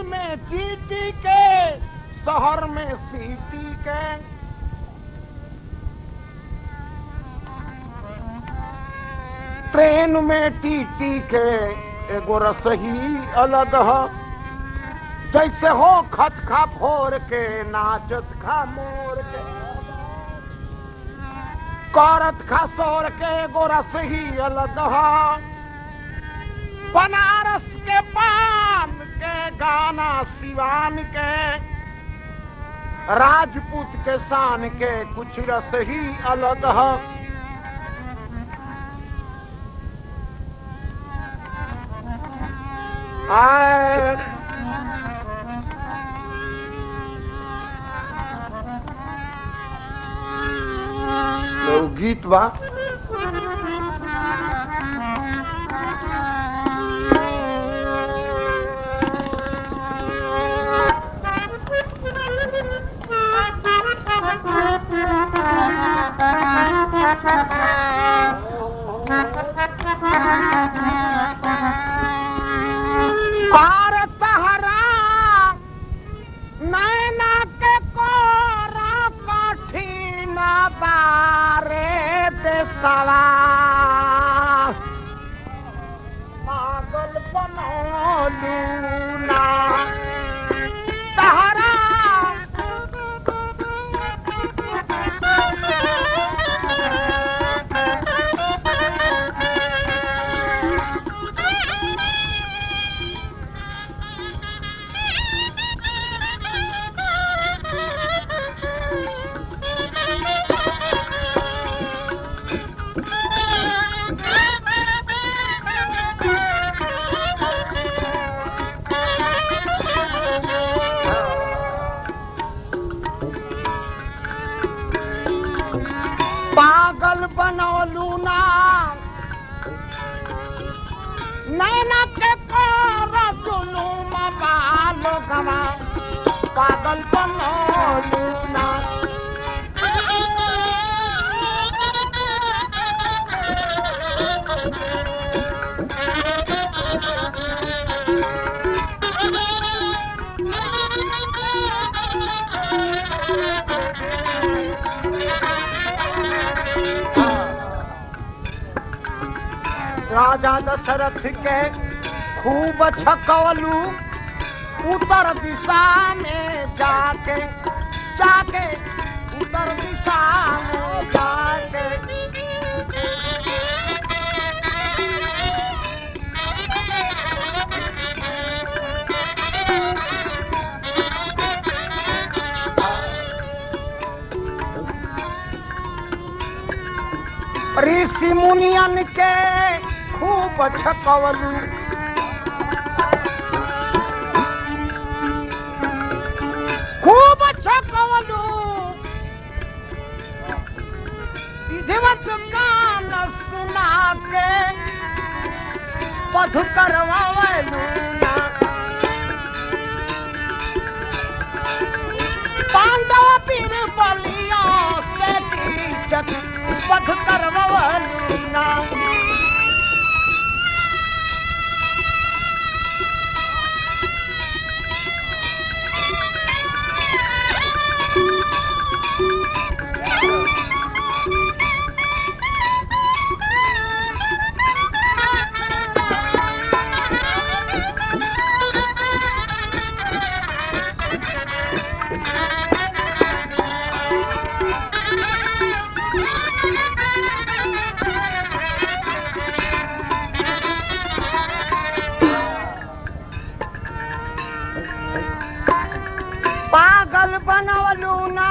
में चीटी के, शहर में सीटी के। ट्रेन में टीटी के एगो रसही अलग है, जैसे हो खत खा फोर के, नाचत खा मोर के, करत खा सोर के एगो रसही अलग है। बनारस के पान के गाना सिवान के, राजपूत के शान के कुछ रस ही अलग है। आए गीत बा और तहरा नैना के कोरा कठिन बारे देसवा पागल बनौलू ना तहरा पागल बनौलू ना नैना के कोरा जुलूम बालो गवा पागल बनौलू ना राजा दशरथ के खूब छकवलू उत्तर दिशा में जाके जाके उत्तर दिशा में जाके ऋषि मुनियन के खूब छकवलू खूब छकवलू विधिवत गान सुना के पध करवावलू ना पांडव पीर बलिया से कीचक पध करवावलू ना पागल बनवलू ना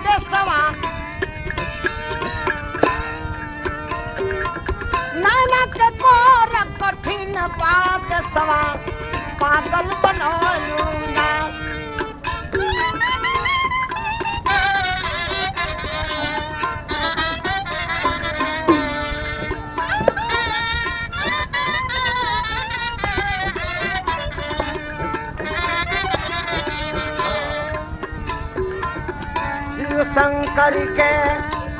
देसवा नैना के कोर कठिन बात सवा पागल बनवलू ना शंकर के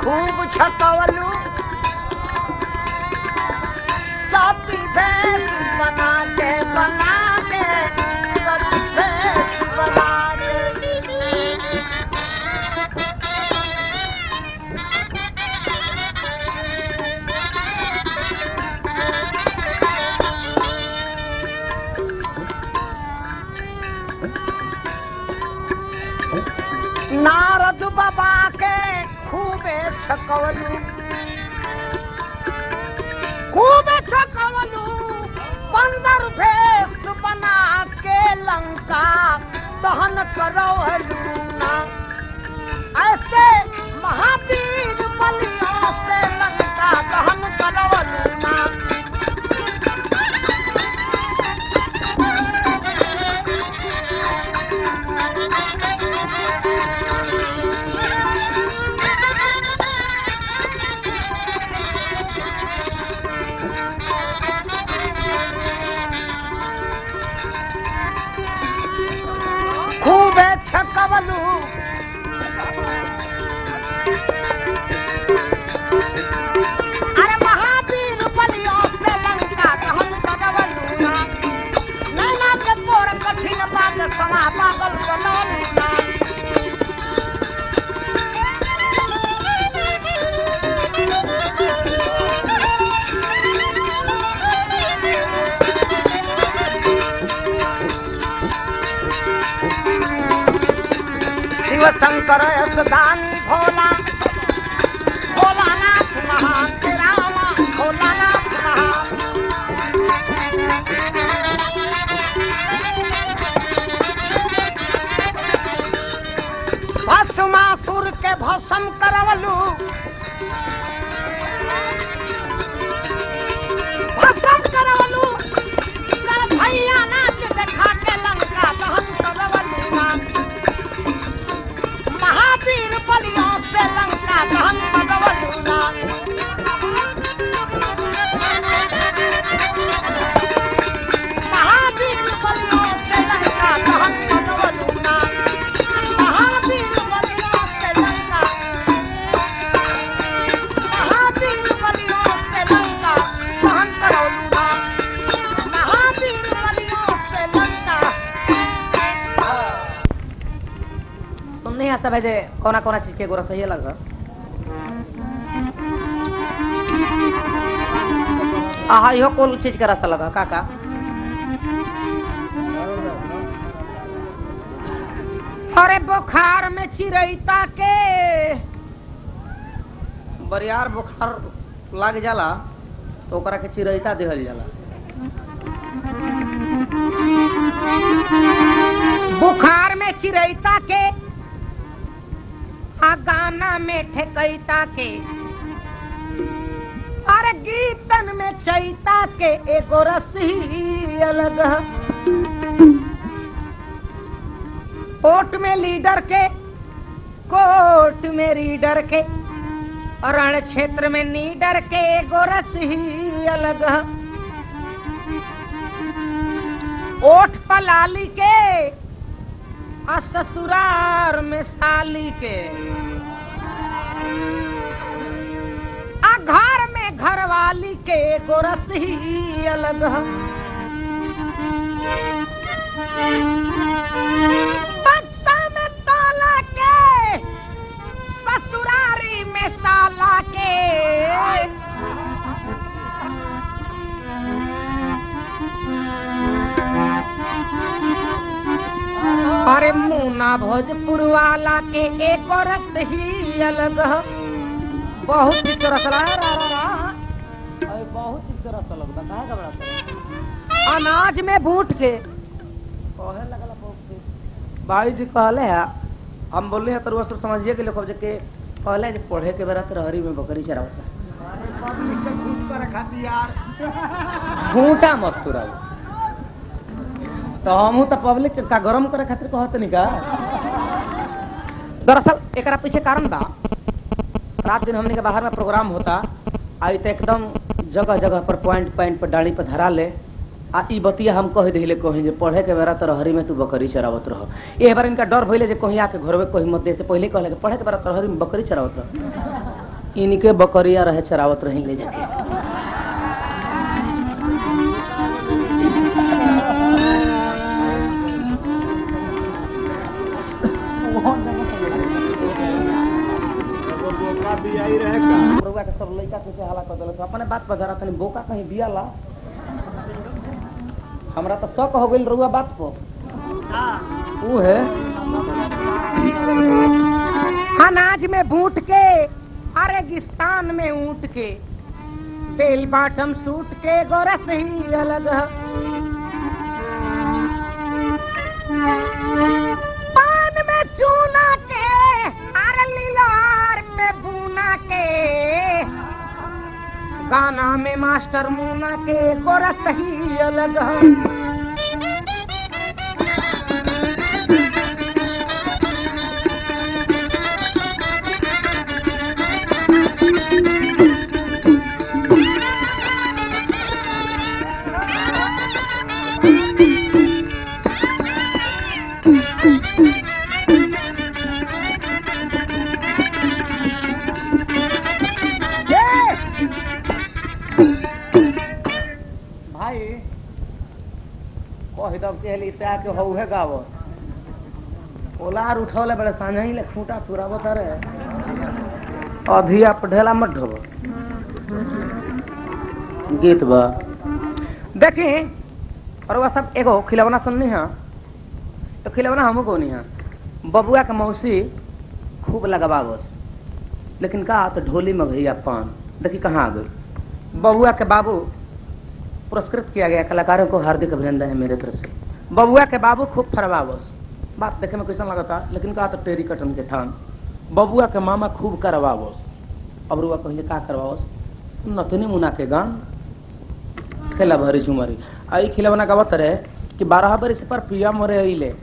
खूब छकवलू सती भेल बना के छकवलू खूब छकवलू बंदर भेष बना के लंका दहन करवलू ना ऐसे महावीर बलियों से लंका दहन करवलू ना खूबे छकवलू अरे महावीर बलियों से लंका दहन करवलू ना नैना के तोर कठिन बात समा पागल बनवलू ना शिव शंकर दानी भोला भोलानाथ महान रामा भोलानाथ महान भस्मासुर के भस्म करवलू भस्म करवलू भैया नाच देखा के लंका दहन करवलू ना महावीर बलियों से लंका दहन करवलू ना महावीर बलियों से लंका दहन करवलू ना महावीर बलियों से लंका महावीर बलियों से लंका दहन करवलू ना महावीर बलियों से लंका सुनने आ सब है जे कोना कोना चीज के गोरा सही लगा आहा यो कोल चीज के रसा लगा काका अरे बुखार में चिरैता के बरियार बुखार लग जाला तो ओकरा के चिरैता देहल जाला बुखार में चिरैता के आ गाना में ठेकैता के अरे गीतन में चैता के एगो रस ही अलग कोर्ट में लीडर के कोर्ट में रीडर के रण क्षेत्र में नीडर के एगो रस ही अलग ओठ पलाली के आ ससुरार में साली के आ घर में घरवाली के गोरस ही अलग बक्सा में ताला के ससुरारी में साला के अरे मुन्ना भोजपुर वाला के एक रस ही अलग बहुत ही रस बहुत ही रस अलग अनाज में बूट के कहे लगला भाई जी कहले है हम बोले हैं तरुआ सब समझिए के लोग के कहले जे पढ़े के बेरा रहरी में बकरी चरावता घूटा मत तुराओ तो हम तो पब्लिक का गरम करे खातिर कहत नहीं का दरअसल एकरा पीछे कारण बा रात दिन हमने के बाहर में प्रोग्राम होता आई तो एकदम जगह जगह पर पॉइंट पॉइंट पर डाली पर धरा ले आ ई बतिया हम कह दिले कहीं जे पढ़े के बेरा तो रहरी में तू बकरी चरावत रह ए बार इनका डर भइले जे कहीं आके घर में कोई मत दे से पहले कहले कि पढ़े के बेरा तो रहरी में बकरी चरावत रह इनके बकरिया रहे चरावत रही ले जाके सब लड़का से हाला कर दिल अपने बात पर जरा तनी बोका कहीं बिया ला हमरा तो शक हो गई रुआ बात को वो है अनाज में बूट के अरे रेगिस्तान में ऊँट के बेल बाटम सूट के गोरस ही अलग है। पान में चूना के अरे लीलार पे बूना के गाना में मास्टर मुना के गोरस ही अलग है। से आके हौहे गावस ओलार उठौले बड़े सांझही ले खूंटा तुराबो तारे अधिया पढ़ेला मत ढोबो गीत बा देखी और वह सब एगो खिलौना सुननी है तो खिलौना हमको को नहीं है बबुआ के मौसी खूब लगावावस लेकिन का तो ढोली में भैया पान देखी कहाँ आ गई। बबुआ के बाबू पुरस्कृत किया गया, कलाकारों को हार्दिक अभिनंदन है मेरे तरफ से। बबुआ के बाबू खूब फरवावस, बात देखे में कैसा लगा था लेकिन कहा तो टेरी कटन के थान। बबुआ के मामा खूब करवावस, अब रुआ कहिए का करवावस नतनी मुना के गान खेला भरी झुमरी आई खिलौना गावत रहे कि 12 बरिस पर पिया मरे अइले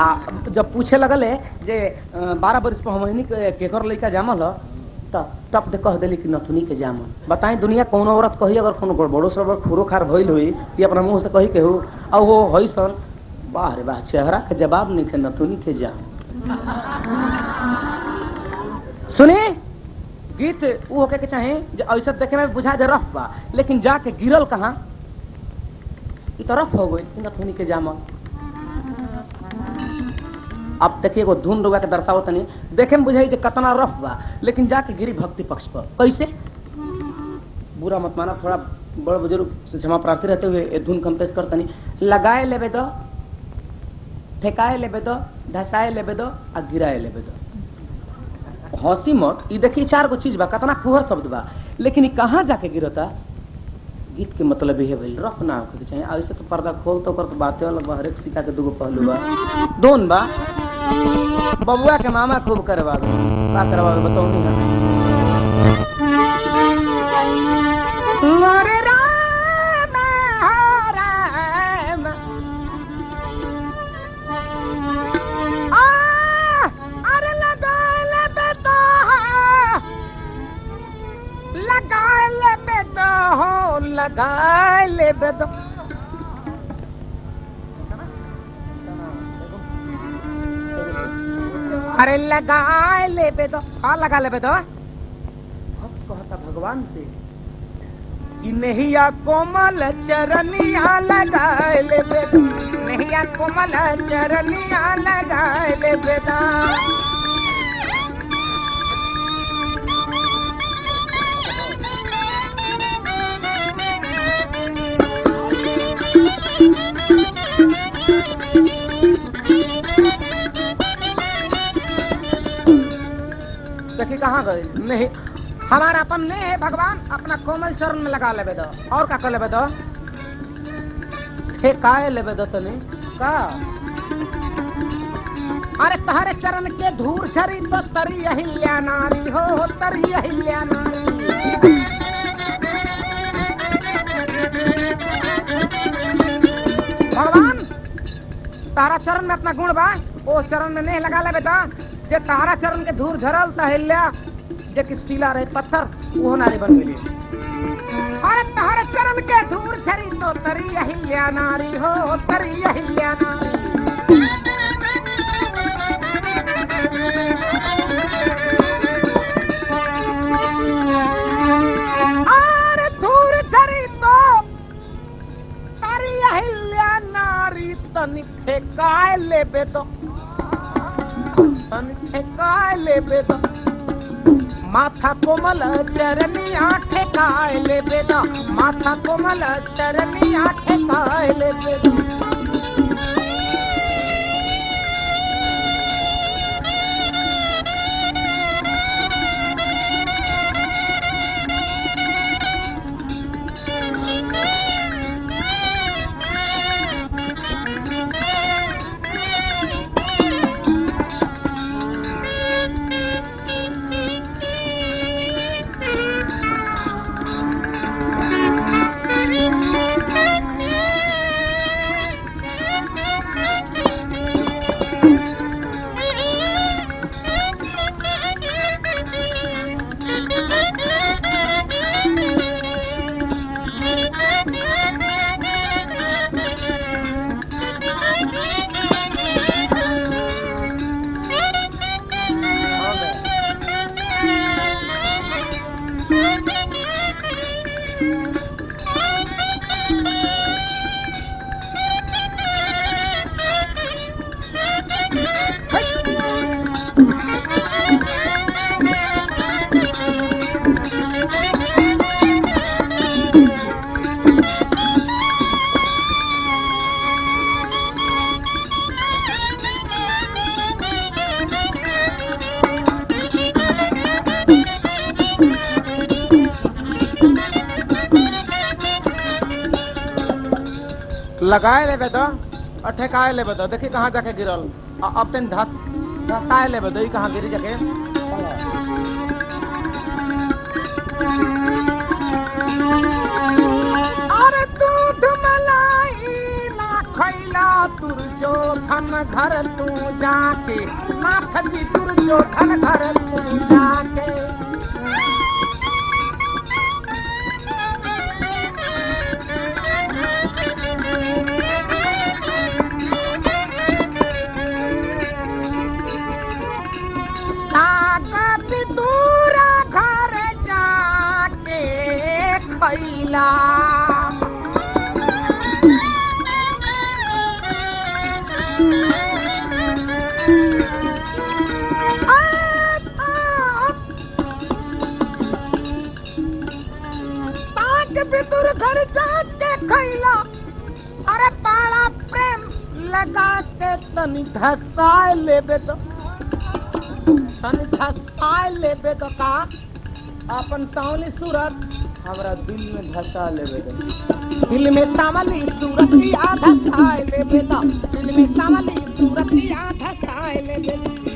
आ जब पूछे लगले जे 12 बरिस पर हमनी केकर लइका जामल ह तब दे कह देली कि नथुनी के जामन। बताई दुनिया कौन औरत कही अगर कोनो गड़बड़ो सड़बड़ खूरो खार भइल हुई ये अपना मुंह से कही के हो और वो हई सन वाह रे वाह चेहरा के जवाब नहीं के नथुनी के जाम। सुनी गीत वो होके के चाहे ऐसा देखे में बुझा दे रफ बा लेकिन जाके गिरल कहाँ इ तो रफ हो गई नथुनी के जामन। अब देखिए एगो धुन रुआ के दर्शाओ तनी देखे में बुझाई कतना रफ बा लेकिन जाके गिरी भक्ति पक्ष पर कैसे बुरा मत माना थोड़ा बड़ बुजुर्ग से क्षमा प्रार्थी रहते हुए ये धुन कंपेश कर तनी लगाए लेबे दो ठेकाए लेबे दो धसाए लेबे दो आ गिराए लेबे दो हंसी मत। ये देखिए 4 गो चीज बा कतना फुहर शब्द बा लेकिन ये कहाँ जाके गिरता गीत के मतलब ये भइल रफ ना होके चाहिए। ऐसे तो पर्दा खोल तो कर बातें अलग बा हर एक सिक्का के दूगो पहलू बा दोन बा। बबुआ के मामा खूब करवावे का करवावे बताओ नहीं मोरे राम राम अरे लगा ले बेदो अरे लगा ले बेदो आ लगा ले बेदो भक्त कहता भगवान से कि नहिया कोमल चरनिया लगा ले बेदो नहिया कोमल चरनिया लगा ले बेदो। देखिए कहाँ गए नहीं हमारा अपन ने है भगवान अपना कोमल चरण में लगा लेबे दो और का कर लेबे दो ठेकाए लेबे दो तनी का अरे तहरे चरण के धूर छरी तो तरी अहिल्या नारी हो तरी अहिल्या नारी। भगवान तारा चरण में अपना गुण बा ओ चरण में नहीं लगा लेबे दो जे तारा चरण के धूर झरल तहिल्या जे कि स्टीला रहे पत्थर वो नारी बन गई। अरे तारा चरण के धूर छरी तो तरी अहिल्या नारी हो तरी अहिल्या नारी। अरे धूर छरी तो तरी अहिल्या नारी तनी फेकाए लेबे तो ठेकाए लेबे दो माथा कोमल चरनिया ठेकाए लेबे दो माथा कोमल चरनिया ठेकाए लेबे दो। लगाए लेबे तो और ठेकाए लेबे तो देखी कहाँ जाके गिरल अब तन धसाए लेबे तो कहाँ गिरी जाके अरे दूध मलाई ना खैला तुरजो धन घर तू जाके नाथ जी तुरजो धन घर तू जाके खैला बिदुर घर जाके खैला अरे पाला प्रेम लगा के तनी धसाए लेबे तो तनी धसाए लेबे तो का अपन सावली सूरत हमरा दिल में धसा लेबे तो दिल में सावली सूरत आधा साए लेबे तो दिल में सावली सूरत आधा साए लेबे